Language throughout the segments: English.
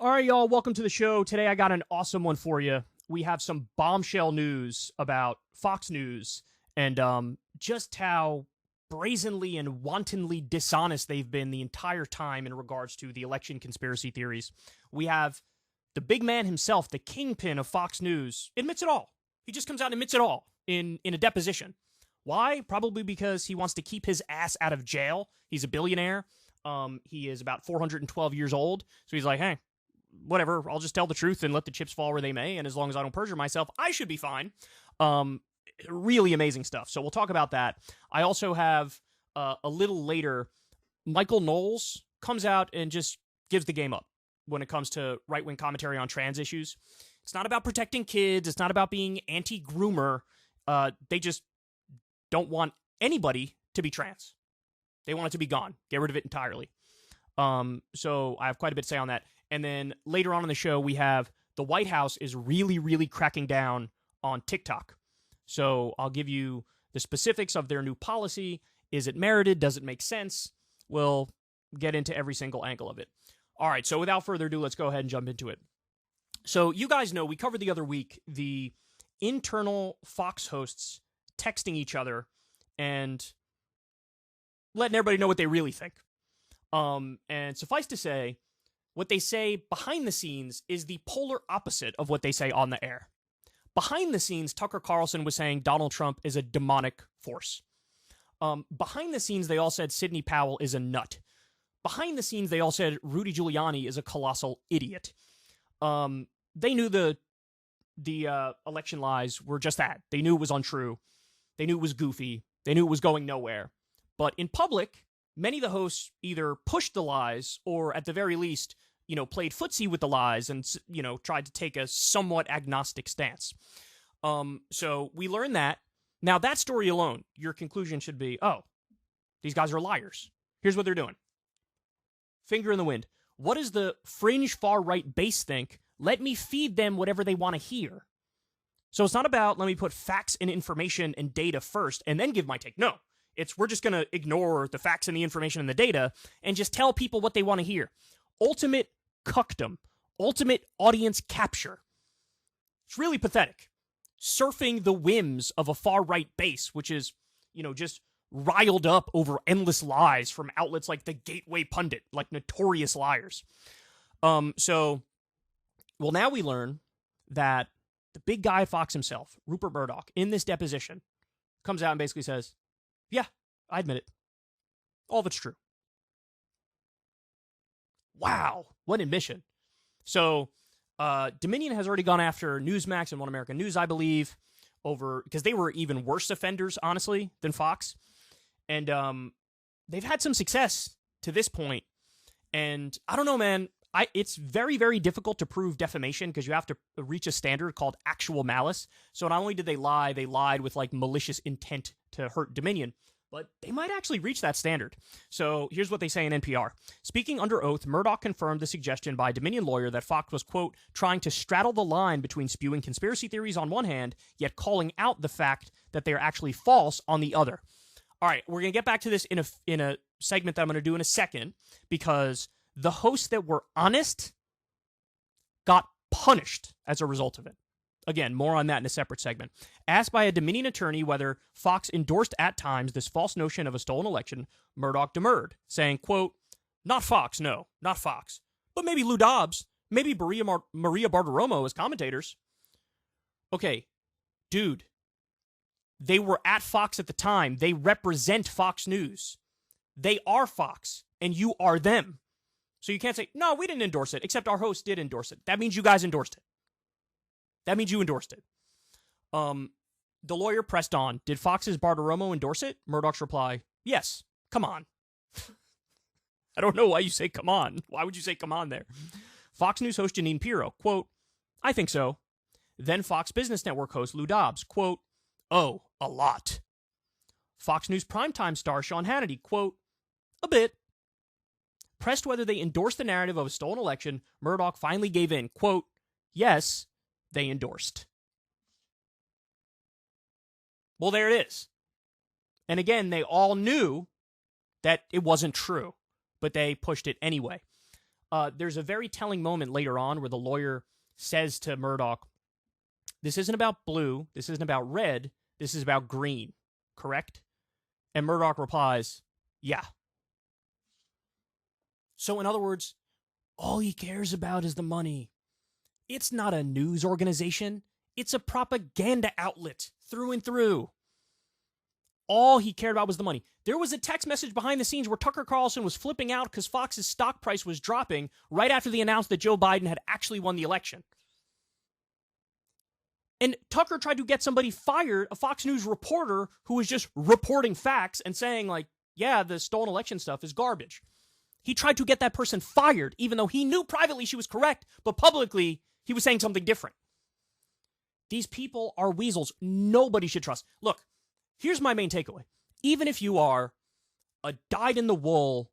All right, y'all, welcome to the show. Today I got an awesome one for you. We have some bombshell news about Fox News and just how brazenly and wantonly dishonest they've been the entire time in regards to the election conspiracy theories. We have the big man himself, the Kingpin of Fox News, admits it all. He just comes out and admits it all in a deposition. Why? Probably because he wants to keep his ass out of jail. He's a billionaire. He is about 412 years old. So he's like, hey, whatever, I'll just tell the truth and let the chips fall where they may, and as long as I don't perjure myself, I should be fine. Really amazing stuff. So we'll talk about that. I also have, a little later, Michael Knowles comes out and just gives the game up when it comes to right-wing commentary on trans issues. It's not about protecting kids. It's not about being anti-groomer. They just don't want anybody to be trans. They want it to be gone. Get rid of it entirely. So I have quite a bit to say on that. And then later on in the show, we have the White House is really, really cracking down on TikTok. So I'll give you the specifics of their new policy. Is it merited? Does it make sense? We'll get into every single angle of it. All right, so without further ado, let's go ahead and jump into it. So you guys know, we covered the other week the internal Fox hosts texting each other and letting everybody know what they really think. And suffice to say, what they say behind the scenes is the polar opposite of what they say on the air. Behind the scenes, Tucker Carlson was saying Donald Trump is a demonic force. Behind the scenes, they all said Sidney Powell is a nut. Behind the scenes, they all said Rudy Giuliani is a colossal idiot. They knew the election lies were just that. They knew it was untrue. They knew it was goofy. They knew it was going nowhere. But in public, many of the hosts either pushed the lies or, at the very least, played footsie with the lies and, tried to take a somewhat agnostic stance. So we learned that. Now, that story alone, your conclusion should be, oh, these guys are liars. Here's what they're doing. Finger in the wind. What does the fringe far-right base think? Let me feed them whatever they want to hear. So it's not about, let me put facts and information and data first and then give my take. No. We're just going to ignore the facts and the information and the data and just tell people what they want to hear. Ultimate cuckdom. Ultimate audience capture. It's really pathetic. Surfing the whims of a far-right base, which is, just riled up over endless lies from outlets like the Gateway Pundit, like notorious liars. Well, now we learn that the big guy at Fox himself, Rupert Murdoch, in this deposition, comes out and basically says, yeah, I admit it. All of it's true. Wow, what admission. So, Dominion has already gone after Newsmax and One American News, I believe, because they were even worse offenders, honestly, than Fox. And they've had some success to this point. And I don't know, man. It's very, very difficult to prove defamation because you have to reach a standard called actual malice. So not only did they lie, they lied with malicious intent to hurt Dominion, but they might actually reach that standard. So here's what they say in NPR. Speaking under oath, Murdoch confirmed the suggestion by a Dominion lawyer that Fox was, quote, trying to straddle the line between spewing conspiracy theories on one hand, yet calling out the fact that they are actually false on the other. All right, we're going to get back to this in a segment that I'm going to do in a second, because the hosts that were honest got punished as a result of it. Again, more on that in a separate segment. Asked by a Dominion attorney whether Fox endorsed at times this false notion of a stolen election, Murdoch demurred, saying, quote, not Fox, no, not Fox, but maybe Lou Dobbs, maybe Maria Bartiromo as commentators. Okay, dude, they were at Fox at the time. They represent Fox News. They are Fox, and you are them. So you can't say, no, we didn't endorse it, except our host did endorse it. That means you guys endorsed it. That means you endorsed it. The lawyer pressed on. Did Fox's Bartiromo endorse it? Murdoch's reply, yes. Come on. I don't know why you say come on. Why would you say come on there? Fox News host Janine Pirro, quote, I think so. Then Fox Business Network host Lou Dobbs, quote, oh, a lot. Fox News primetime star Sean Hannity, quote, a bit. Pressed whether they endorsed the narrative of a stolen election, Murdoch finally gave in, quote, yes, they endorsed. Well, there it is. And again, they all knew that it wasn't true, but they pushed it anyway. there's a very telling moment later on where the lawyer says to Murdoch, this isn't about blue, this isn't about red, this is about green, correct? And Murdoch replies, yeah. So in other words, all he cares about is the money. It's not a news organization. It's a propaganda outlet through and through. All he cared about was the money. There was a text message behind the scenes where Tucker Carlson was flipping out because Fox's stock price was dropping right after they announced that Joe Biden had actually won the election. And Tucker tried to get somebody fired, a Fox News reporter who was just reporting facts and saying, like, yeah, the stolen election stuff is garbage. He tried to get that person fired, even though he knew privately she was correct, but publicly he was saying something different. These people are weasels. Nobody should trust. Look, here's my main takeaway. Even if you are a dyed-in-the-wool,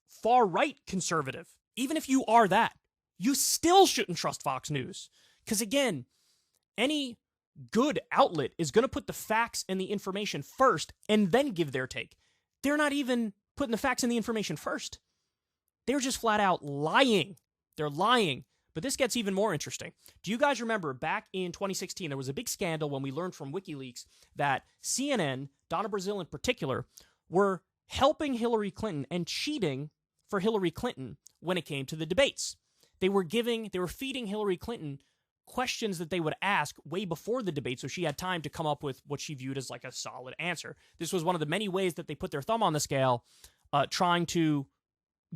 far-right conservative, even if you are that, you still shouldn't trust Fox News. Because again, any good outlet is going to put the facts and the information first and then give their take. They're not even putting the facts and the information first. They're just flat out lying. They're lying. But this gets even more interesting. Do you guys remember back in 2016, there was a big scandal when we learned from WikiLeaks that CNN, Donna Brazile in particular, were helping Hillary Clinton and cheating for Hillary Clinton when it came to the debates. They were feeding Hillary Clinton questions that they would ask way before the debate so she had time to come up with what she viewed as like a solid answer. This was one of the many ways that they put their thumb on the scale, trying to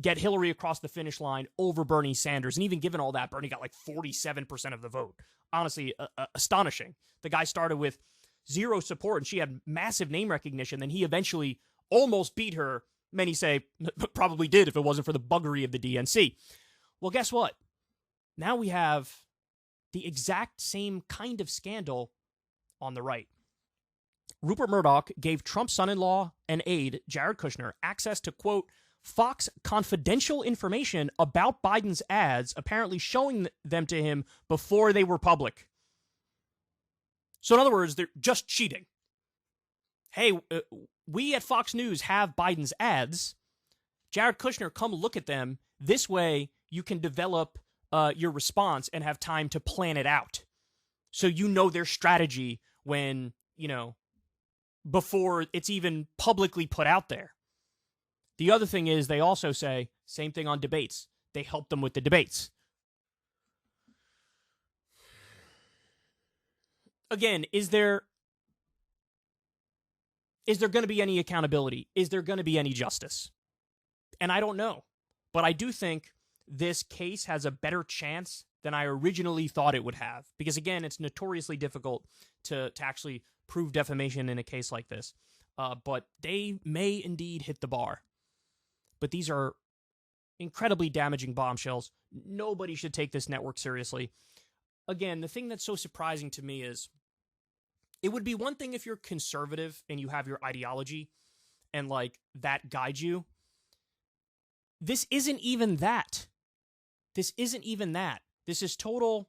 get Hillary across the finish line over Bernie Sanders. And even given all that, Bernie got like 47% of the vote. Honestly, astonishing. The guy started with zero support and she had massive name recognition. Then he eventually almost beat her. Many say probably did if it wasn't for the buggery of the DNC. Well, guess what? Now we have the exact same kind of scandal on the right. Rupert Murdoch gave Trump's son-in-law and aide, Jared Kushner, access to, quote, Fox confidential information about Biden's ads, apparently showing them to him before they were public. So in other words, they're just cheating. Hey, we at Fox News have Biden's ads. Jared Kushner, come look at them. This way you can develop your response and have time to plan it out. So you know their strategy when, before it's even publicly put out there. The other thing is they also say, same thing on debates. They help them with the debates. Again, is there going to be any accountability? Is there going to be any justice? And I don't know. But I do think this case has a better chance than I originally thought it would have. Because again, it's notoriously difficult to actually prove defamation in a case like this. But they may indeed hit the bar. But these are incredibly damaging bombshells. Nobody should take this network seriously. Again, the thing that's so surprising to me is it would be one thing if you're conservative and you have your ideology and like that guides you. This isn't even that. This isn't even that. This is total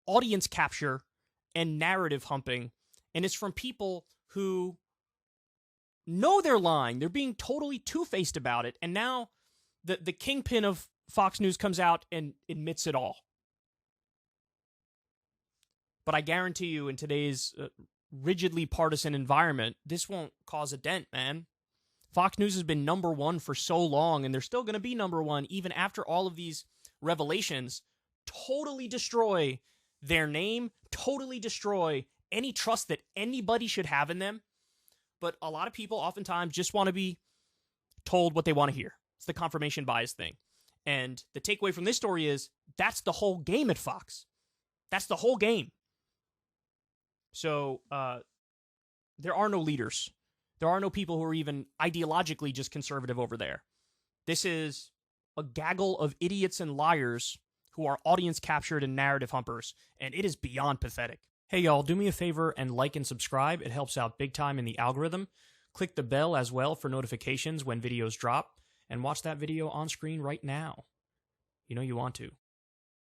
audience capture and narrative humping. And it's from people who know they're lying. They're being totally two-faced about it. And now the Kingpin of Fox News comes out and admits it all. But I guarantee you in today's rigidly partisan environment, this won't cause a dent, man. Fox News has been number one for so long, and they're still going to be number one even after all of these revelations totally destroy their name, totally destroy any trust that anybody should have in them. But a lot of people oftentimes just want to be told what they want to hear. It's the confirmation bias thing. And the takeaway from this story is that's the whole game at Fox. That's the whole game. So there are no leaders. There are no people who are even ideologically just conservative over there. This is a gaggle of idiots and liars who are audience captured and narrative humpers, and it is beyond pathetic. Hey y'all, do me a favor and like and subscribe. It helps out big time in the algorithm. Click the bell as well for notifications when videos drop, and watch that video on screen right now. You know you want to.